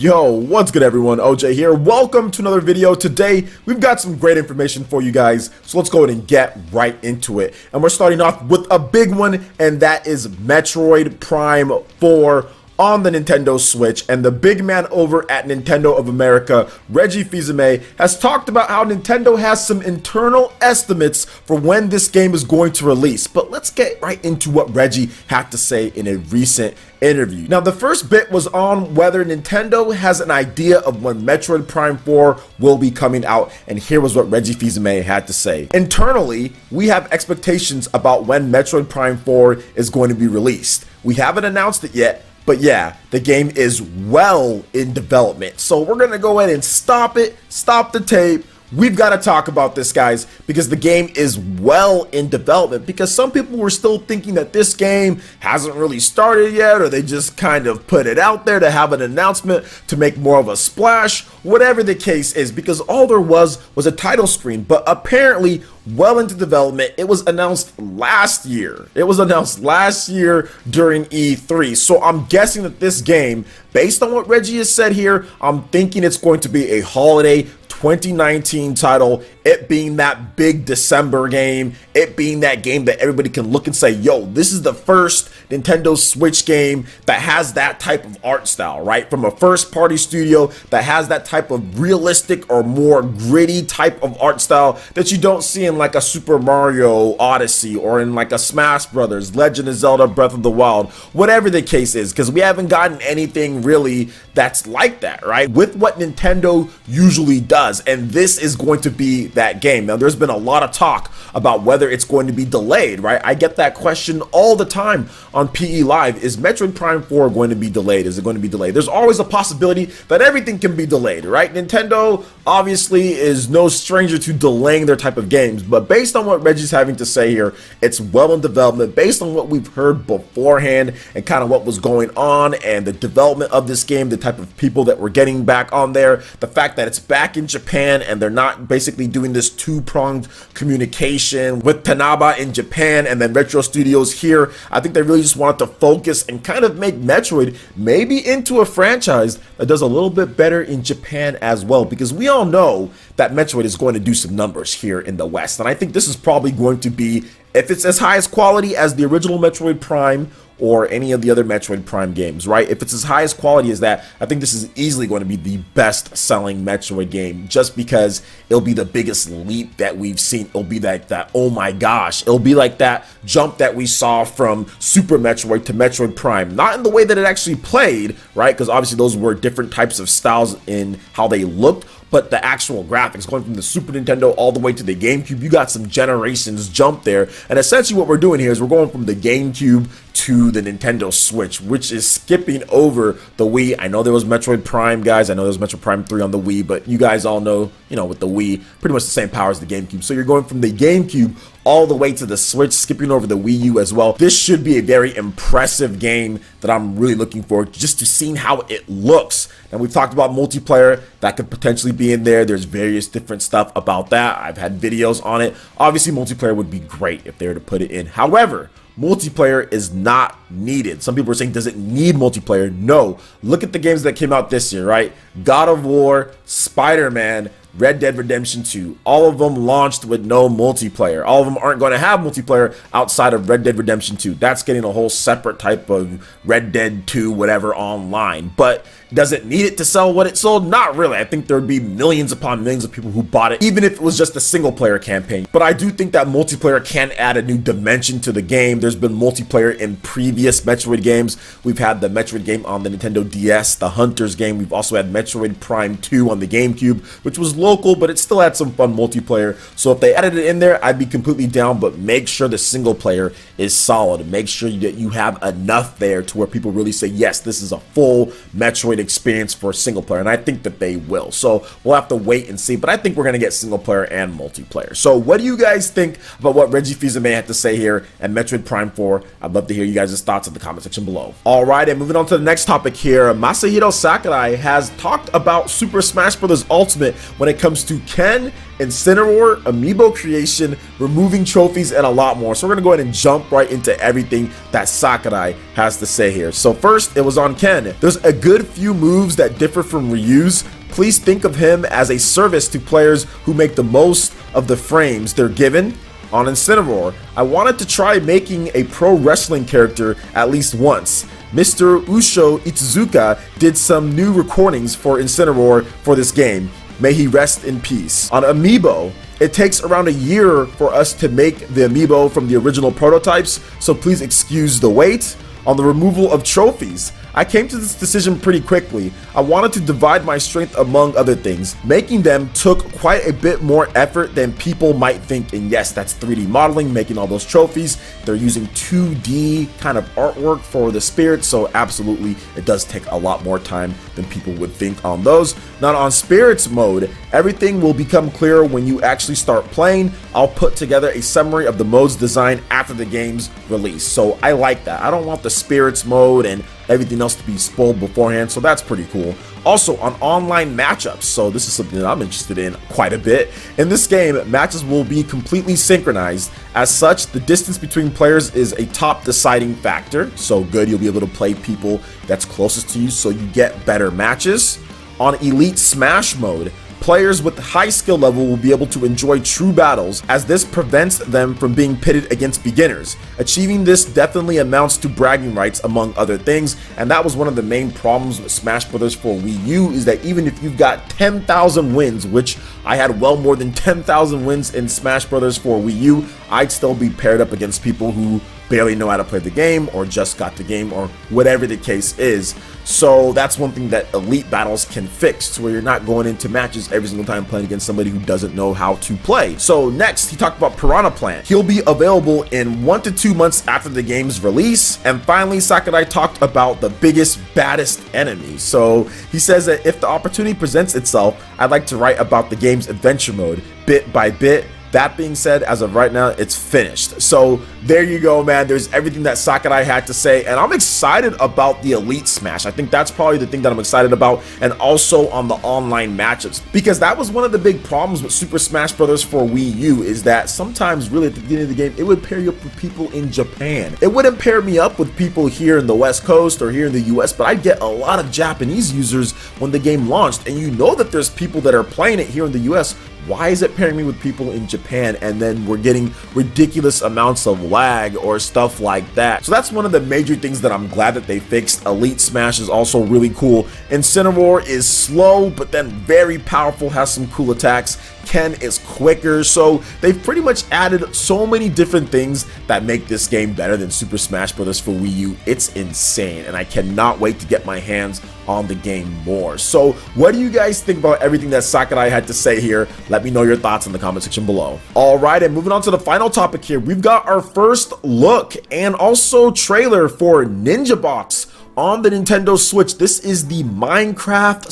Yo, what's good everyone? OJ here. Welcome to another video. Today, we've got some great information for you guys, so let's go ahead and get right into it. And we're starting off with a big one, and that is Metroid Prime 4 on the Nintendo Switch. And the big man over at Nintendo of America, Reggie Fils-Aime, has talked about how Nintendo has some internal estimates for when this game is going to release. But let's get right into what Reggie had to say in a recent interview. Now, the first bit was on whether Nintendo has an idea of when Metroid Prime 4 will be coming out, and here was what Reggie Fils-Aime had to say. Internally, we have expectations about when Metroid Prime 4 is going to be released. We haven't announced it yet, but yeah, the game is well in development. So we're gonna go ahead and stop the tape. We've got to talk about this, guys, because the game is well in development, because some people were still thinking that this game hasn't really started yet, or they just kind of put it out there to have an announcement to make more of a splash, whatever the case is, because all there was a title screen. But apparently well into development. It was announced last year. It was announced last year during E3. So I'm guessing that this game, based on what Reggie has said here, I'm thinking it's going to be a holiday 2019 title, it being that big December game, it being that game that everybody can look and say, yo, this is the first Nintendo Switch game that has that type of art style, right? From a first party studio that has that type of realistic or more gritty type of art style that you don't see in like a Super Mario Odyssey or in like a Smash Brothers, Legend of Zelda Breath of the Wild, whatever the case is, because we haven't gotten anything really that's like that, right? With what Nintendo usually does. And this is going to be that game. Now, there's been a lot of talk about whether it's going to be delayed, right? I get that question all the time on PE Live. Is Metroid Prime 4 going to be delayed? Is it going to be delayed? There's always a possibility that everything can be delayed, right? Nintendo obviously is no stranger to delaying their type of games, but based on what Reggie's having to say here, it's well in development. Based on what we've heard beforehand and kind of what was going on and the development of this game, the type of people that we're getting back on there, the fact that it's back in Japan and they're not basically doing this two-pronged communication with Tanaba in Japan and then Retro Studios here. I think they really just wanted to focus and kind of make Metroid maybe into a franchise that does a little bit better in Japan as well, because we all know that Metroid is going to do some numbers here in the West, and I think this is probably going to be, if it's as high as quality as the original Metroid Prime or any of the other Metroid Prime games, right? If it's as high as quality as that, I think this is easily going to be the best selling Metroid game, just because it'll be the biggest leap that we've seen. It'll be like that, oh my gosh, it'll be like that jump that we saw from Super Metroid to Metroid Prime. Not in the way that it actually played, right? Because obviously those were different types of styles in how they looked, but the actual graphics, going from the Super Nintendo all the way to the GameCube, you got some generations jump there. And essentially what we're doing here is we're going from the GameCube to the Nintendo Switch, which is skipping over the Wii. I know there was Metroid Prime, guys. I know there was Metroid Prime 3 on the Wii, but you guys all know, you know, with the Wii, pretty much the same power as the GameCube. So you're going from the GameCube all the way to the Switch, skipping over the Wii U as well. This should be a very impressive game that I'm really looking forward to, just to seeing how it looks. And we've talked about multiplayer that could potentially be in there. There's various different stuff about that. I've had videos on it. Obviously, multiplayer would be great if they were to put it in. However, multiplayer is not needed. Some people are saying, does it need multiplayer? No. Look at the games that came out this year, right? God of War, Spider-Man, Red Dead Redemption 2, all of them launched with no multiplayer. All of them aren't going to have multiplayer outside of Red Dead Redemption 2. That's getting a whole separate type of Red Dead 2 whatever online. But does it need it to sell what it sold? Not really. I think there would be millions upon millions of people who bought it, even if it was just a single player campaign. But I do think that multiplayer can add a new dimension to the game. There's been multiplayer in previous Metroid games. We've had the Metroid game on the Nintendo DS, the Hunters game. We've also had Metroid Prime 2 on the GameCube, which was local, but it still had some fun multiplayer. So if they added it in there, I'd be completely down, but make sure the single player is solid. Make sure that you have enough there to where people really say, yes, this is a full Metroid experience for single player, and I think that they will. So we'll have to wait and see, but I think we're going to get single player and multiplayer. So what do you guys think about what Reggie Fils-Aime had to say here and Metroid Prime 4? I'd love to hear you guys' thoughts in the comment section below. All right, and moving on to the next topic here, Masahiro Sakurai has talked about Super Smash Bros. Ultimate when it comes to Ken Incineroar, amiibo creation, removing trophies, and a lot more. So we're gonna go ahead and jump right into everything that Sakurai has to say here. So first, it was on Ken. There's a good few moves that differ from Ryu's. Please think of him as a service to players who make the most of the frames they're given. On Incineroar, I wanted to try making a pro wrestling character at least once. Mr. Usho Itsuzuka did some new recordings for Incineroar for this game. May he rest in peace. On Amiibo, it takes around a year for us to make the Amiibo from the original prototypes, so please excuse the wait. On the removal of trophies, I came to this decision pretty quickly. I wanted to divide my strength among other things. Making them took quite a bit more effort than people might think, and yes, that's 3D modeling, making all those trophies. They're using 2D kind of artwork for the spirits, so absolutely it does take a lot more time than people would think on those. Now on spirits mode, everything will become clearer when you actually start playing. I'll put together a summary of the mode's design after the game's release, so I like that. I don't want the spirits mode and everything else to be spoiled beforehand, so that's pretty cool. Also on online matchups, so this is something that I'm interested in quite a bit. In this game, matches will be completely synchronized. As such, the distance between players is a top deciding factor, so good, you'll be able to play people that's closest to you so you get better matches. On Elite Smash mode, players with high skill level will be able to enjoy true battles, as this prevents them from being pitted against beginners. Achieving this definitely amounts to bragging rights among other things, and that was one of the main problems with Smash Bros. For Wii U, is that even if you've got 10,000 wins, which I had well more than 10,000 wins in Smash Bros. For Wii U, I'd still be paired up against people who barely know how to play the game or just got the game or whatever the case is. So that's one thing that Elite Battles can fix, to where you're not going into matches every single time playing against somebody who doesn't know how to play. So next, he talked about Piranha Plant. He'll be available in 1 to 2 months after the game's release. And finally, Sakurai talked about the biggest, baddest enemy. So he says that if the opportunity presents itself, I'd like to write about the game's adventure mode, bit by bit. That being said, as of right now, it's finished. So there you go, man. There's everything that Sakurai had to say, and I'm excited about the Elite Smash. I think that's probably the thing that I'm excited about, and also on the online matchups, because that was one of the big problems with Super Smash Bros. For Wii U, is that sometimes really at the beginning of the game, it would pair you up with people in Japan. It wouldn't pair me up with people here in the West Coast or here in the US, but I'd get a lot of Japanese users when the game launched, and you know that there's people that are playing it here in the US. Why is it pairing me with people in Japan, and then we're getting ridiculous amounts of lag or stuff like that? So that's one of the major things that I'm glad that they fixed. Elite Smash is also really cool. Incineroar is slow, but then very powerful, has some cool attacks. Ken is quicker, so they've pretty much added so many different things that make this game better than Super Smash Bros. For Wii U. It's insane, and I cannot wait to get my hands on the game more. So what do you guys think about everything that Sakurai had to say here? Let me know your thoughts in the comment section below. All right, and moving on to the final topic here, we've got our first look and also trailer for Ninja Box on the Nintendo Switch. This is the Minecraft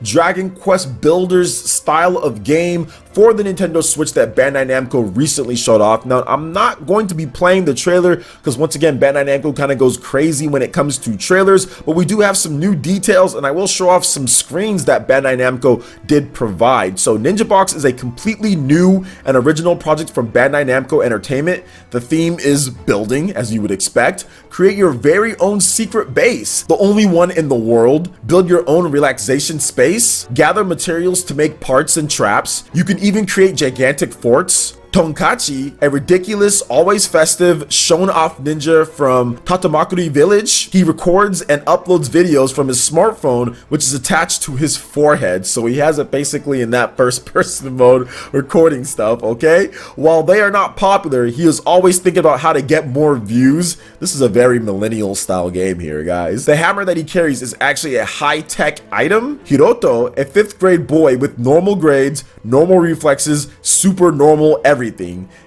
/ Dragon Quest Builders style of game for the Nintendo Switch that Bandai Namco recently showed off. Now, I'm not going to be playing the trailer because once again, Bandai Namco kind of goes crazy when it comes to trailers, but we do have some new details, and I will show off some screens that Bandai Namco did provide. So Ninja Box is a completely new and original project from Bandai Namco Entertainment. The theme is building, as you would expect. Create your very own secret base, the only one in the world. Build your own relaxation space. Gather materials to make parts and traps. You can even create gigantic forts. Tonkachi, a ridiculous, always festive, shown-off ninja from Tatamakuri Village. He records and uploads videos from his smartphone, which is attached to his forehead. So he has it basically in that first-person mode, recording stuff, okay? While they are not popular, he is always thinking about how to get more views. This is a very millennial-style game here, guys. The hammer that he carries is actually a high-tech item. Hiroto, a 5th grade boy with normal grades, normal reflexes, super normal everything.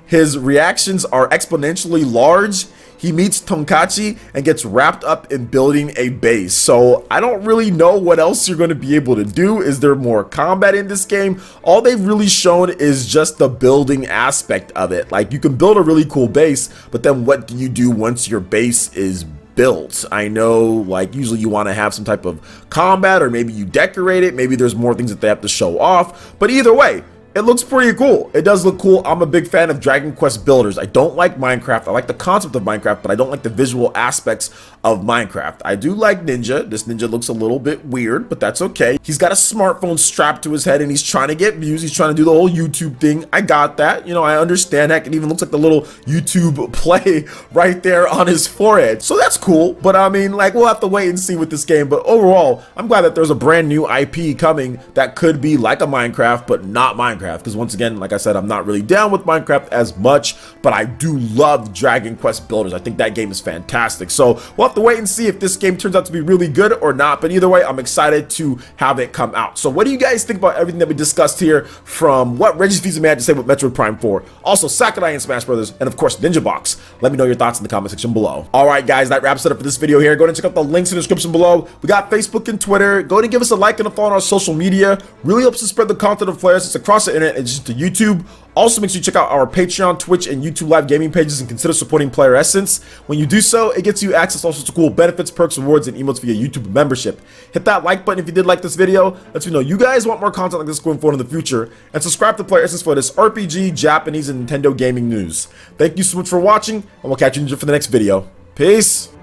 His reactions are exponentially large. He meets Tonkachi and gets wrapped up in building a base. So I don't really know what else you're going to be able to do. Is there more combat in this game? All they've really shown is just the building aspect of it. Like, you can build a really cool base, but then what do you do once your base is built? I know, like, usually you want to have some type of combat, or maybe you decorate it. Maybe there's more things that they have to show off. But either way, it looks pretty cool. It does look cool. I'm a big fan of Dragon Quest builders. I don't like Minecraft. I like the concept of Minecraft, but I don't like the visual aspects of Minecraft. I do like Ninja. This Ninja looks a little bit weird, but that's okay. He's got a smartphone strapped to his head and he's trying to get views. He's trying to do the whole YouTube thing. I got that. You know, I understand that. It even looks like the little YouTube play right there on his forehead. So that's cool. But I mean, like, we'll have to wait and see with this game. But overall, I'm glad that there's a brand new IP coming that could be like a Minecraft, but not Minecraft. Because once again, like I said, I'm not really down with Minecraft as much, but I do love Dragon Quest builders. I think that game is fantastic. So we'll have to wait and see if this game turns out to be really good or not. But either way, I'm excited to have it come out. So what do you guys think about everything that we discussed here, from what Reggie Fils-Aime had to say with Metroid Prime 4, also Sakurai and Smash Brothers, and of course Ninja Box? Let me know your thoughts in the comment section below. All right, guys, that wraps it up for this video here. Go ahead and check out the links in the description below. We got Facebook and Twitter. Go ahead and give us a like and a follow on our social media. Really helps to spread the content of PlayerEssence across the internet and just to YouTube. Also, make sure you check out our Patreon, Twitch, and YouTube live gaming pages and consider supporting PlayerEssence. When you do so, it gets you access to all sorts of cool benefits, perks, rewards, and emotes via YouTube membership. Hit that like button if you did like this video. Let me know you guys want more content like this going forward in the future. And subscribe to PlayerEssence for this RPG, Japanese, and Nintendo gaming news. Thank you so much for watching, and we'll catch you for the next video. Peace!